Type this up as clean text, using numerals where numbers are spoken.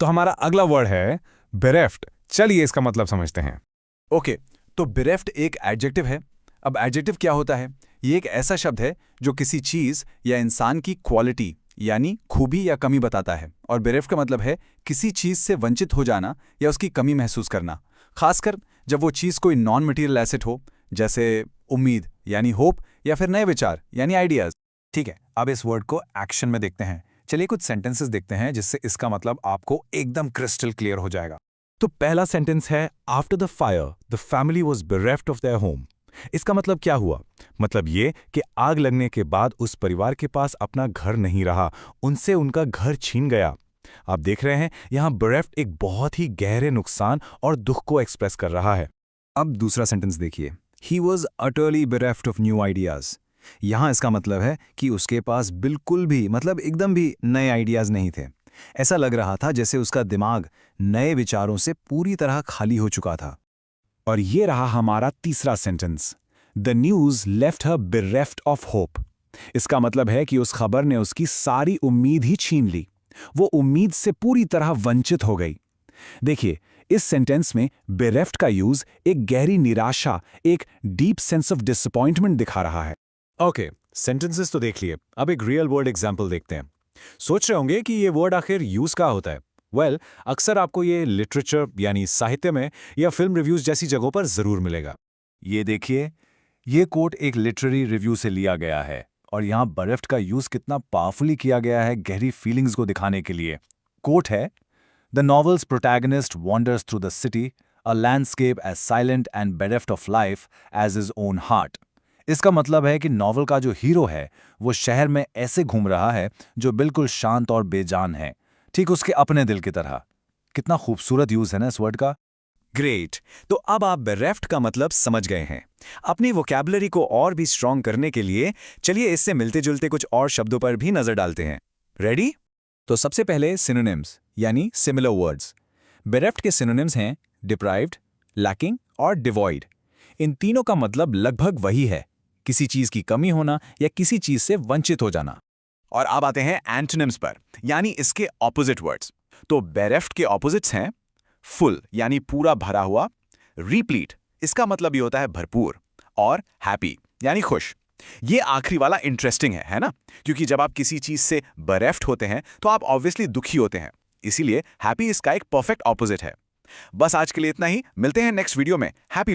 तो हमारा अगला वर्ड है बेरेफ्ट। चलिए इसका मतलब समझते हैं। ओके, तो बेरेफ्ट एक एडजेक्टिव है। अब एडजेक्टिव क्या होता है? ये एक ऐसा शब्द है जो किसी चीज़ या इंसान की क्वालिटी यानी खूबी या कमी बताता है। और बेरेफ्ट का मतलब है किसी चीज़ से वंचित हो जाना या उसकी कमी महसूस करना, खासकर जब वो चीज़ कोई नॉन मटेरियल एसेट हो, जैसे उम्मीद यानी होप या फिर नए विचार यानी आइडियाज़। ठीक है, अब इस वर्ड को एक्शन में देखते हैं। चलिए कुछ सेंटेंसेस देखते हैं जिससे इसका मतलब आपको एकदम क्रिस्टल क्लियर हो जाएगा। तो पहला सेंटेंस है, after the fire the family was bereft of their home. इसका मतलब क्या हुआ? मतलब ये कि आग लगने के बाद उस परिवार के पास अपना घर नहीं रहा, उनसे उनका घर छीन गया। आप देख रहे हैं, यहां बेरेफ्ट एक बहुत ही गहरे नुकसान और दुख को एक्सप्रेस कर रहा है। अब दूसरा सेंटेंस देखिए, he was utterly bereft of new ideas. यहाँ इसका मतलब है कि उसके पास बिल्कुल भी मतलब एकदम भी नए आइडियाज़ नहीं थे। ऐसा लग रहा था जैसे उसका दिमाग नए विचारों से पूरी तरह खाली हो चुका था। और ये रहा हमारा तीसरा sentence, the news left her bereft of hope. इसका मतलब है कि उस खबर ने उसकी सारी उम्मीद ही छीन ली। वो उम्मीद से पूरी तरह वंचित हो गई। देखिए, इस सेंटेंस में बेरेफ्ट का यूज एक गहरी निराशा, एक डीप सेंस ऑफ डिसअपॉइंटमेंट दिखा रहा है। ओके, सेंटेंसेस तो देख लिए, अब एक रियल वर्ड एग्जाम्पल देखते हैं। सोच रहे होंगे कि ये वर्ड आखिर यूज का होता है। वेल, अक्सर आपको ये लिटरेचर यानी साहित्य में या फिल्म रिव्यूज जैसी जगहों पर जरूर मिलेगा। ये देखिए, ये कोट एक लिटरेरी रिव्यू से लिया गया है और यहाँ बेरेफ्ट का यूज कितना पावरफुली किया गया है गहरी फीलिंग्स को दिखाने के लिए। कोट है, the novel's protagonist wanders through the city, a landscape as silent and bereft of life as his own heart. इसका मतलब है कि नॉवल का जो हीरो है वो शहर में ऐसे घूम रहा है जो बिल्कुल शांत और बेजान है, ठीक उसके अपने दिल की तरह। कितना खूबसूरत यूज है ना इस वर्ड का। ग्रेट, तो अब आप बेरेफ्ट का मतलब समझ गए हैं। अपनी वोकैबुलरी को और भी स्ट्रॉन्ग करने के लिए चलिए इससे मिलते जुलते कुछ और शब्दों पर भी नजर डालते हैं। रेडी? तो सबसे पहले सिनोनिम्स यानी सिमिलर वर्ड्स। बेरेफ्ट के सिनोनिम्स हैं डिप्राइव्ड, लैकिंग और डिवॉइड। इन तीनों का मतलब लगभग वही है, किसी चीज की कमी होना या किसी चीज से वंचित हो जाना। और अब आते हैं एंटोनिम्स पर, यानी इसके ऑपोजिट वर्ड्स। तो बेरेफ्ट के ऑपोजिट्स हैं फुल यानी पूरा भरा हुआ, रिप्लीट इसका मतलब ये होता है भरपूर, और हैप्पी यानी खुश। ये आखिरी वाला इंटरेस्टिंग है ना? क्योंकि जब आप किसी चीज से बेरेफ्ट होते हैं तो आप ऑब्वियसली दुखी होते हैं, इसीलिए हैप्पी इसका एक परफेक्ट ऑपोजिट है। बस आज के लिए इतना ही, मिलते हैं नेक्स्ट वीडियो में। हैप्पी